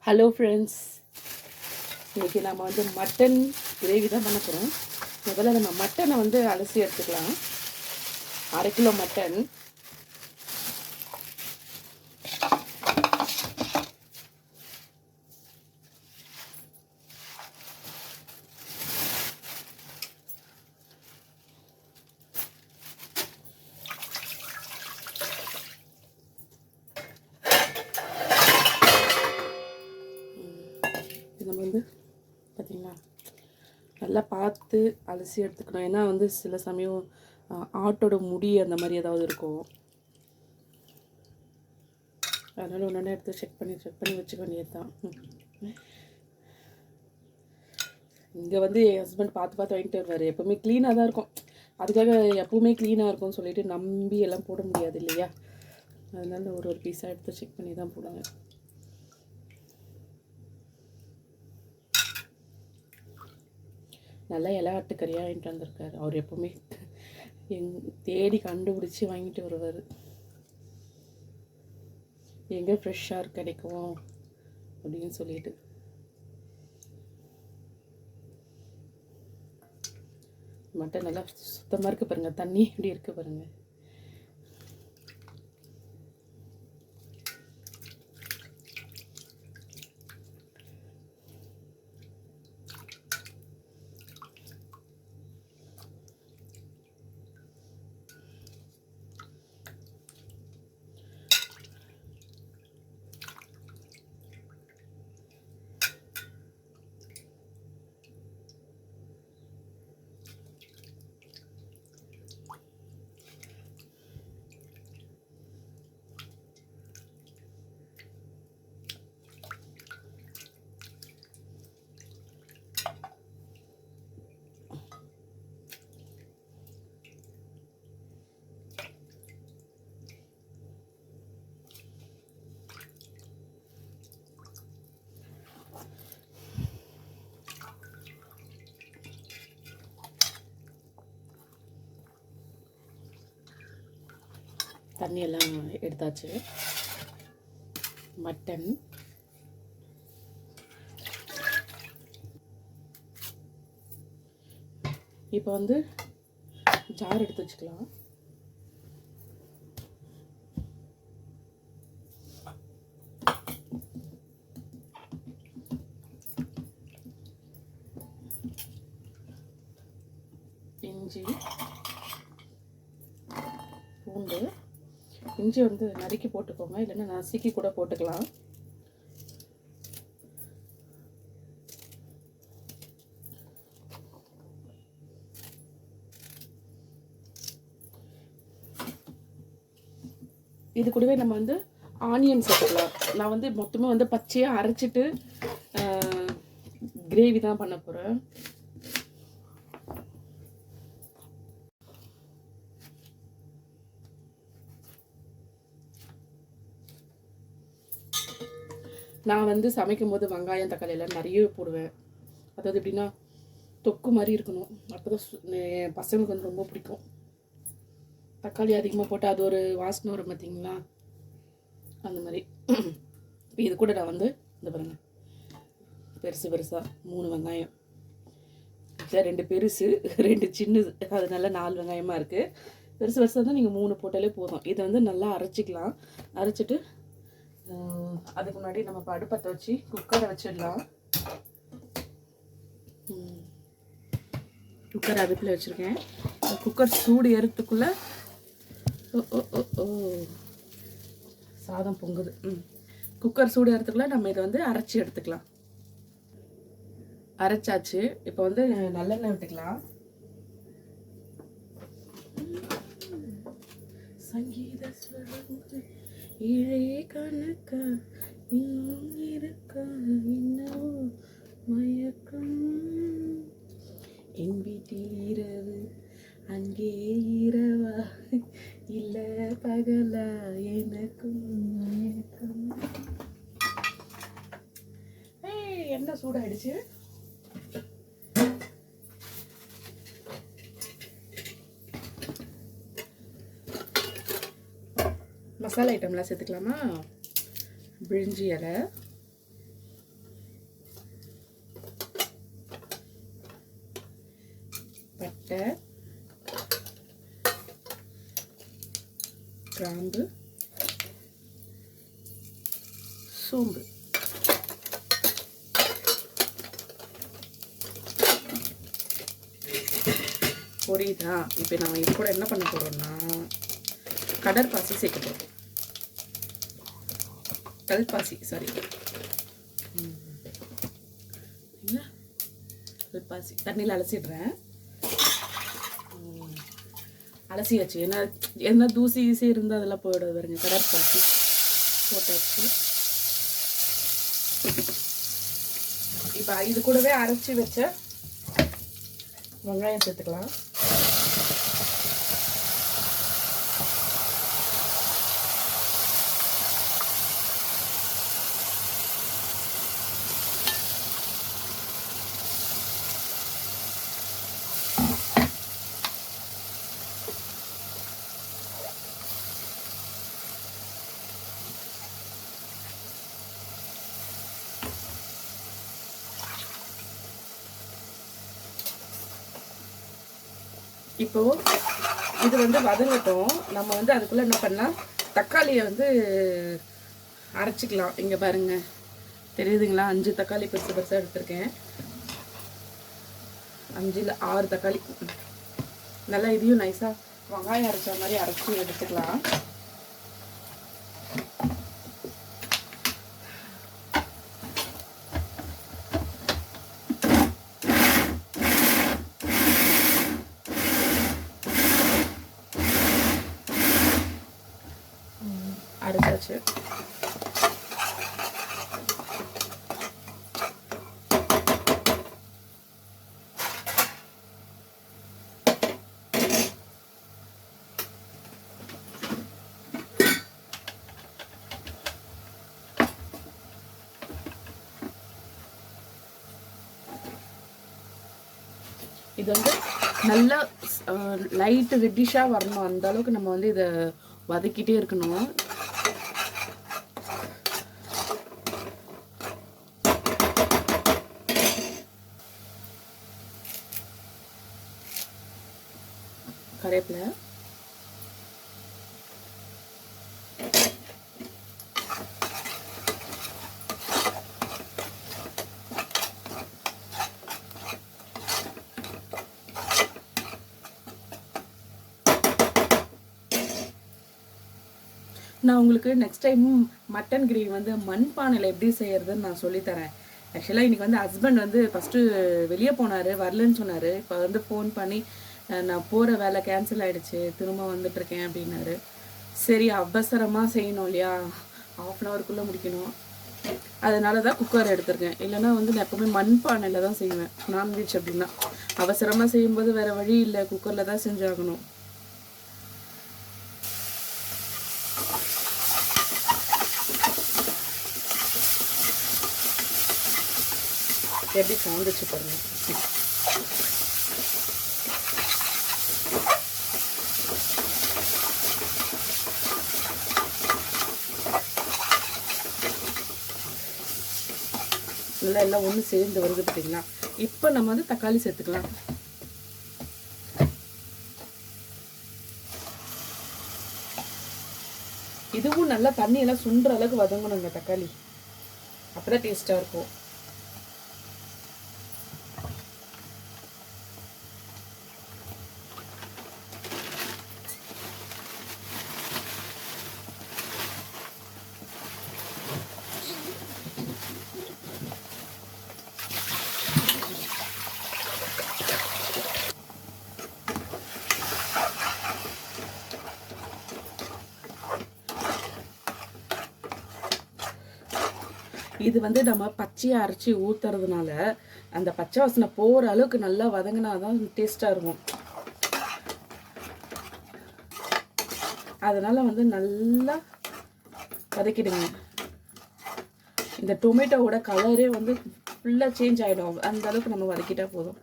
Hello friends, இன்றைக்கி நம்ம வந்து மட்டன் கிரேவி தான் பண்ண போகிறோம். முதல்ல நம்ம மட்டனை வந்து அலசி எடுத்துக்கலாம். 1/2 கிலோ மட்டன். இது நம்ம வந்து பார்த்திங்களா நல்லா பார்த்து அலசி எடுத்துக்கணும். ஏன்னா வந்து சில சமயம் ஆட்டோட முடி அந்த மாதிரி ஏதாவது இருக்கும். அதனால் ஒன்று எடுத்து செக் பண்ணி வச்சுக்க வேண்டியது தான். இங்கே வந்து என் ஹஸ்பண்ட் பார்த்து வாங்கிட்டு வருவார். எப்போவுமே க்ளீனாக தான் இருக்கும். அதுக்காக எப்போவுமே க்ளீனாக இருக்கும்னு சொல்லிட்டு நம்பி எல்லாம் போட முடியாது இல்லையா? அதனால் ஒரு பீஸாக எடுத்து செக் பண்ணி தான் போடுங்க. நல்லா இலை ஆட்டுக்கறியாக வாங்கிட்டு வந்திருக்காரு. அவர் எப்போவுமே தேடி கண்டுபிடிச்சி வாங்கிட்டு வருவார். எங்கே ஃப்ரெஷ்ஷாக கிடைக்கும் அப்படின்னு சொல்லிட்டு. மட்டன் நல்லா சுத்தமாக இருக்குது பாருங்கள். தண்ணி எப்படி இருக்குது பாருங்கள். தண்ணியெல்லாம் எடுத்தாச்சு. மட்டன் இப்போ வந்து ஜார் எடுத்து வச்சுக்கலாம். இஞ்சி, பூண்டு. இஞ்சி வந்து நறுக்கி போட்டுக்கோங்க, இல்லைன்னா நசுக்கி கூட போட்டுக்கலாம். இது கூடவே நம்ம வந்து ஆனியன் சேர்த்துக்கலாம். நான் வந்து மொத்தமாக வந்து பச்சையாக அரைச்சிட்டு கிரேவி தான் பண்ண போகிறேன். நான் வந்து சமைக்கும் போது வெங்காயம் தக்காளி எல்லாம் நிறைய போடுவேன். அதாவது எப்படின்னா தொக்கு மாதிரி இருக்கணும். அப்போ தான் என் பசங்களுக்கு வந்து ரொம்ப பிடிக்கும். தக்காளி அதிகமாக போட்டால் அது ஒரு வாசனை வரும் பார்த்தீங்களா, அந்த மாதிரி. இப்போ இது கூட நான் வந்து இந்த பாருங்க, பெருசாக 3 வெங்காயம், 2 பெருசு 2 சின்னது, அதனால 4 வெங்காயமாக இருக்குது. பெருசாக தான் நீங்கள் 3 போட்டாலே போதும். இதை வந்து நல்லா அரைச்சிக்கலாம். அரைச்சிட்டு அதுக்கு முன்னாடி நம்ம இப்போ அடுப்பத்தை வச்சு குக்கரை வச்சிடலாம். குக்கர் அடுப்பில் வச்சுருக்கேன். குக்கர் சூடு ஏறத்துக்குள்ளே சாதம் பொங்குது. குக்கர் சூடு ஏறத்துக்குள்ளே நம்ம இதை வந்து அரைச்சி எடுத்துக்கலாம். அரைச்சாச்சு. இப்போ வந்து நல்லெண்ணெய் விட்டுக்கலாம். சங்கீத இழையே கணக்க இன்னும் இருக்க இன்னோ மயக்கம் என் வீட்டில் இரவு அங்கே இரவா இல்லை பகலா எனக்கும் மயக்கம். என்ன சூடாயிடுச்சு. மசாலா ஐட்டம்லாம் சேர்த்துக்கலாமா. பிரிஞ்சி இலை, கிராம்பு, சோம்பு. பொரியுதா? இப்போ நம்ம இது கூட என்ன பண்ண போகிறோம்னா கடற்பாசி சேர்க்க போகிறோம். கல்பாசி, சாரி, கல்பாசி. தண்ணியில் அலசிடுறேன். அலசியாச்சு. என்ன தூசி ஈஸி இருந்தால் அதெல்லாம் போயிடுது பாருங்க. கடற்பாசி போட்டாச்சு. இப்போ இது கூடவே அரைச்சி வச்ச வெங்காயம் சேர்த்துக்கலாம். இப்போ இது வந்து வதங்கட்டும். நம்ம வந்து அதுக்குள்ளே என்ன பண்ணலாம், தக்காளியை வந்து அரைச்சிக்கலாம். இங்கே பாருங்க, தெரியுதுங்களா? 5 தக்காளி பெருசு பெருசாக எடுத்திருக்கேன். 5 இல்லை 6 தக்காளி. நல்லா இதையும் நைஸாக வெங்காயம் அரைச்ச மாதிரி அரைச்சி எடுத்துக்கலாம். அரைச்சாச்சு. இது வந்து நல்லா லைட் ரெட்டிஷாக வரணும். அந்த அளவுக்கு நம்ம வந்து இதை வதக்கிட்டே இருக்கணும். கருவேப்பிலை, நான் உங்களுக்கு நெக்ஸ்ட் டைம் மட்டன் கிரேவி வந்து மண்பானையில் எப்படி செய்யறதுன்னு நான் சொல்லித்தரேன். ஆக்சுவலாக இன்றைக்கி வந்து ஹஸ்பண்ட் வந்து ஃபஸ்ட்டு வெளியே போனார், வரலன்னு சொன்னார். இப்போ வந்து ஃபோன் பண்ணி நான் போகிற வேலை கேன்சல் ஆகிடுச்சு, திரும்ப வந்துட்டுருக்கேன் அப்படின்னாரு. சரி, அவசரமாக செய்யணும் இல்லையா, 1/2 ஹவருக்குள்ளே முடிக்கணும். அதனால தான் குக்கர் எடுத்திருக்கேன். இல்லைனா வந்து நான் எப்போவுமே மண்பானையில் தான் செய்வேன் நான்வெஜ் அப்படின்னா. அவசரமாக செய்யும்போது வேறு வழி இல்லை, குக்கரில் தான் செஞ்சாகணும். எப்படி சாந்துச்சு பாருங்க. நல்லா எல்லாம் ஒன்று சேர்ந்து வருது பார்த்தீங்களா? இப்போ நம்ம வந்து தக்காளி சேர்த்துக்கலாம். இதுவும் நல்லா தண்ணியெல்லாம் சுண்டுற அளவுக்கு வதங்கணுங்க தக்காளி, அப்பதான் டேஸ்டாக இருக்கும். இது வந்து நம்ம பச்சையை அரைச்சி ஊற்றுறதுனால அந்த பச்சை வாசனை போகிற அளவுக்கு நல்லா வதங்கினா தான் டேஸ்ட்டாக இருக்கும். அதனால் வந்து நல்லா வதக்கிடுங்க. இந்த டொமேட்டோவோட கலரே வந்து ஃபுல்லாக சேஞ்ச் ஆகிடும். அந்த அளவுக்கு நம்ம வதக்கிட்டா போதும்.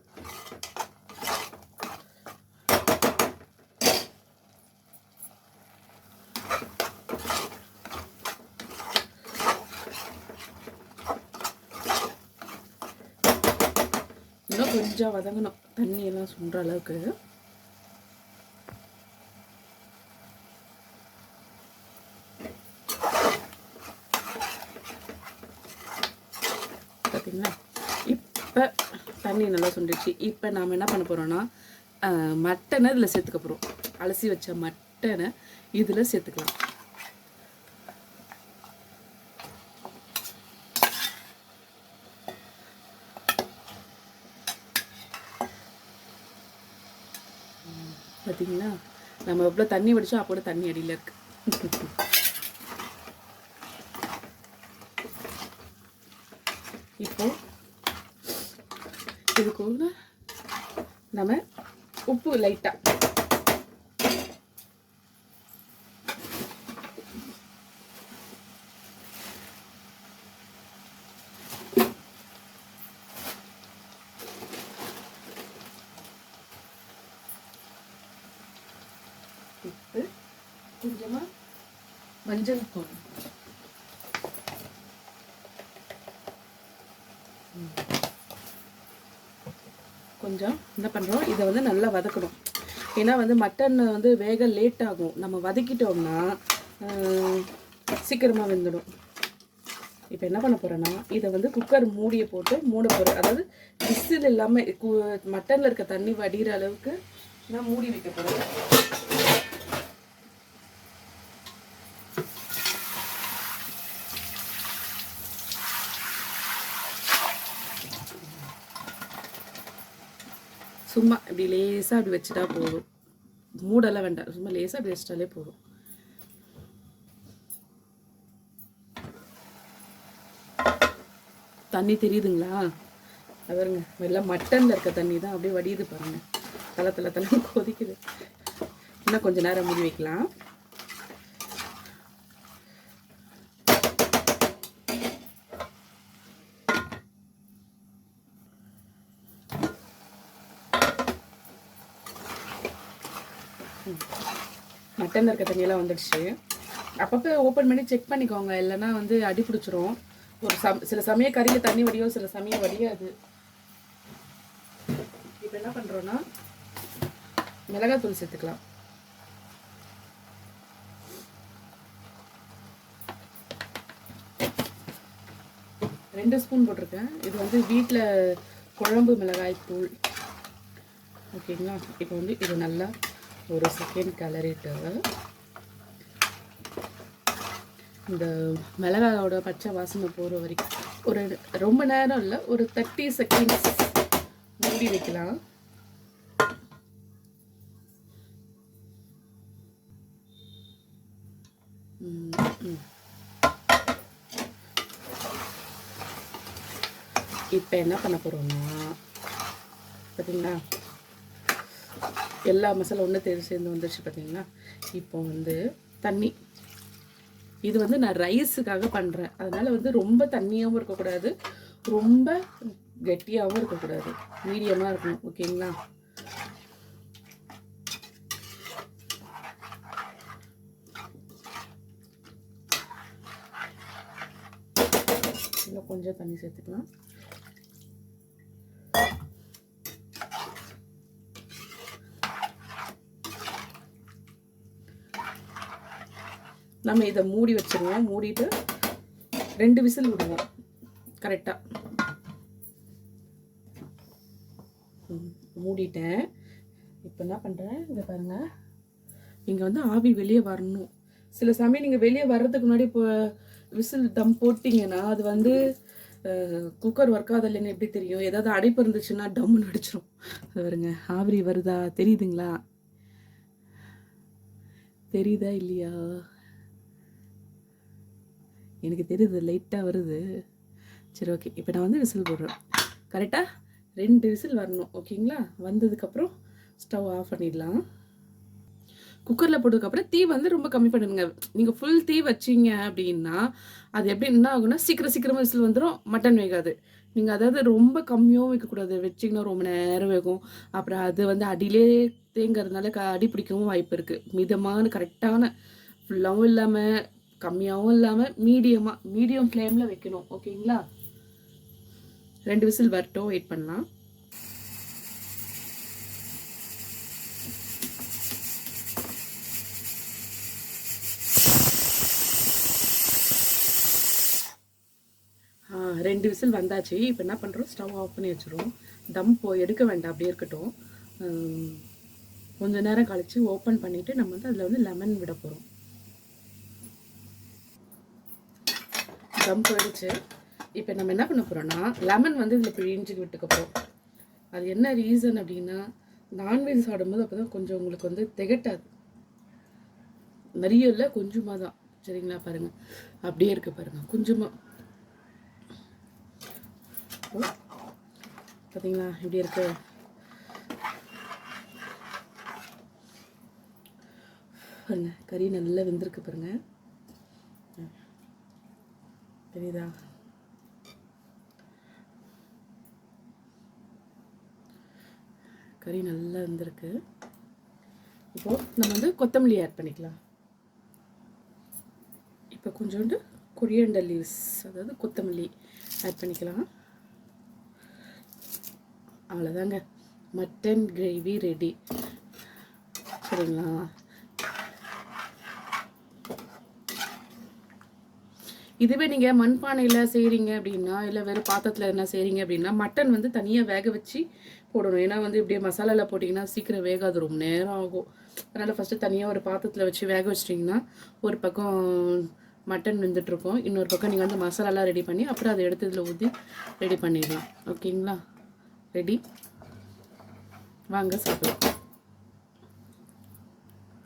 இன்னும் கொஞ்சம் வதங்கணும், தண்ணியெல்லாம் சுண்டுற அளவுக்கு. பார்த்தீங்களா? இப்போ தண்ணி நல்லா சுண்டிடுச்சு. இப்போ நாம் என்ன பண்ண போகிறோன்னா மட்டனை இதில் சேர்த்துக்க போகிறோம். அலசி வச்ச மட்டனை இதில் சேர்த்துக்கலாம். பார்த்தீங்களா? நம்ம எவ்வளோ தண்ணி வடிச்சோம் அப்போட தண்ணி அடியில் இருக்கு. இப்போ இதுக்குள்ள நம்ம உப்பு லைட்டாக உப்பு, கொஞ்சமாக மஞ்சள் தூள், கொஞ்சம் என்ன பண்ணுறோம், இதை வந்து நல்லா வதக்கணும். ஏன்னா வந்து மட்டன் வந்து வேக லேட் ஆகும். நம்ம வதக்கிட்டோம்னா சீக்கிரமாக வெந்துடும். இப்போ என்ன பண்ண போகிறேன்னா இதை வந்து குக்கர் மூடியை போட்டு மூட போகிறேன். அதாவது விசில் இல்லாமல் மட்டனில் இருக்க தண்ணி வடிகிற அளவுக்கு நான் மூடி வைக்க போகிறேன். சும்மா இப்படி லேசாக அப்படி வச்சுட்டா போதும். மூடெல்லாம் வேண்டாம், சும்மா லேசாக அப்படி வச்சிட்டாலே போதும். தண்ணி தெரியுதுங்களா? பாருங்க, எல்லாம் மட்டனில் இருக்க தண்ணி தான் அப்படியே வடியுது பாருங்க. தலை கொதிக்குது. இன்னும் கொஞ்சம் நேரம் மூடி வைக்கலாம். மட்டனில் இருக்க தண்ணியெல்லாம் வந்துடுச்சு. அப்பப்போ ஓப்பன் பண்ணி செக் பண்ணிக்கோங்க, இல்லைன்னா வந்து அடி பிடிச்சிரும். சில சமயம் கறியில் தண்ணி வடியும், சில சமயம் வடியாது. இப்போ என்ன பண்ணுறோன்னா மிளகாத்தூள் சேர்த்துக்கலாம். ரெண்டு ஸ்பூன் போட்டிருக்கேன். இது வந்து வீட்டில் குழம்பு மிளகாய் தூள். ஓகேங்களா? இப்போ வந்து இது நல்லா ஒரு செகண்ட் கிளறிட்டு இந்த மிளகாயோட பச்சை வாசனை போகிற வரைக்கும் ஒரு ரொம்ப நேரம் இல்லை, ஒரு 30 செகண்ட்ஸ் மூடி வைக்கலாம். இப்போ என்ன பண்ண போகிறோம்னா பார்த்தீங்களா, எல்லா மசாலா ஒன்று சேர்ந்து வந்துடுச்சு பார்த்தீங்களா. இப்போ வந்து தண்ணி, இது வந்து நான் ரைஸுக்காக பண்ணுறேன். அதனால் வந்து ரொம்ப தண்ணியாகவும் இருக்கக்கூடாது, ரொம்ப கெட்டியாகவும் இருக்கக்கூடாது, மீடியமாக இருக்கணும். ஓகேங்களா? இன்னும் கொஞ்சம் தண்ணி சேர்த்துக்கலாம். நம்ம இதை மூடி வச்சுருவோம். மூடிட்டு 2 விசில் விடுவோம் கரெக்டாக. மூடிட்டேன். இப்போ என்ன பண்ணுறேன், இதை பாருங்கள், இங்கே வந்து ஆவி வெளியே வரணும். சில சமயம் நீங்கள் வெளியே வர்றதுக்கு முன்னாடி இப்போ விசில் தம் போட்டிங்கன்னா அது வந்து குக்கர் ஒர்க் ஆகலைன்னு எப்படி தெரியும்? ஏதாவது அடைப்பு இருந்துச்சுன்னா டம்முன்னு அடிச்சிடும். அது பாருங்க, ஆவி வருதா? தெரியுதுங்களா? தெரியுதா இல்லையா? எனக்கு தெரியுது, லைட்டாக வருது. சரி, ஓகே. இப்போ நான் வந்து விசில் போடுறேன். கரெக்டாக 2 விசில் வரணும். ஓகேங்களா? வந்ததுக்கப்புறம் ஸ்டவ் ஆஃப் பண்ணிடலாம். குக்கரில் போட்டதுக்கப்புறம் தீ வந்து ரொம்ப கம்மி பண்ணுங்க. நீங்கள் ஃபுல் தீ வச்சிங்க அப்படின்னா அது எப்படி என்ன ஆகுனா சீக்கிரமாக விசில் வந்துடும், மட்டன் வேகாது. நீங்கள் அதாவது ரொம்ப கம்மியாகவும் வைக்கக்கூடாது, வச்சிங்கன்னா ரொம்ப நேரம் வேகும். அப்புறம் அது வந்து அடியிலே தேங்கிறதுனால அடி பிடிக்கவும் வாய்ப்பு இருக்குது. மிதமான கரெக்டான ஃபுல்லாகவும் இல்லாமல் கம்மியாகவும் இல்லாமல் மீடியம் ஃப்ளேமில் வைக்கணும். ஓகேங்களா? 2 விசில் வரட்டும், வெயிட் பண்ணலாம். 2 விசில் வந்தாச்சு. இப்போ என்ன பண்ணுறோம், ஸ்டவ் ஆஃப் பண்ணி வச்சுருவோம். தம் எடுக்க வேண்டாம், அப்படியே இருக்கட்டும். கொஞ்ச நேரம் கழித்து ஓப்பன் பண்ணிவிட்டு நம்ம வந்து அதில் வந்து லெமன் விட போகிறோம். தம் போயிடுச்சு. இப்போ நம்ம என்ன பண்ண போகிறோம்னா, லெமன் வந்து இதில் பிழிஞ்சு விட்டுக்க போகிறோம். அது என்ன ரீசன் அப்படின்னா, நான்வெஜ் சாப்பிடும்போது அப்போ தான் கொஞ்சம் உங்களுக்கு வந்து திகட்டாது. நிறைய இல்லை, கொஞ்சமாக தான். சரிங்களா? பாருங்கள், அப்படியே இருக்கு பாருங்கள், கொஞ்சமாக. பார்த்தீங்களா இப்படி இருக்கு. பாருங்க, கறி நல்லா வெந்திருக்கு பாருங்க. தெரியுதா? கறி நல்லா வெந்திருக்கு. இப்போது நம்ம வந்து கொத்தமல்லி ஆட் பண்ணிக்கலாம். இப்போ கொஞ்சோண்டு கொரியண்டர் லீவ்ஸ், அதாவது கொத்தமல்லி ஆட் பண்ணிக்கலாம். அவ்வளோதாங்க, மட்டன் கிரேவி ரெடி. சரிங்களா? இதுவே நீங்கள் மண்பானையில் செய்கிறீங்க அப்படின்னா, இல்லை வெறும் பாத்திரத்தில் என்ன செய்கிறீங்க அப்படின்னா, மட்டன் வந்து தனியாக வேக வச்சு போடணும். ஏன்னா வந்து இப்படியே மசாலாவில் போட்டிங்கன்னா சீக்கிரம் வேகாது, ரொம்ப நேரம் ஆகும். அதனால் ஃபஸ்ட்டு தனியாக ஒரு பாத்திரத்தில் வச்சு வேக வச்சிட்டிங்கன்னா ஒரு பக்கம் மட்டன் வெந்துட்டுருக்கும், இன்னொரு பக்கம் நீங்கள் வந்து மசாலாலாம் ரெடி பண்ணி அப்புறம் அதை எடுத்து இதில் ஊற்றி ரெடி பண்ணிடலாம். ஓகேங்களா? ரெடி, வாங்க சாப்பிடலாம்.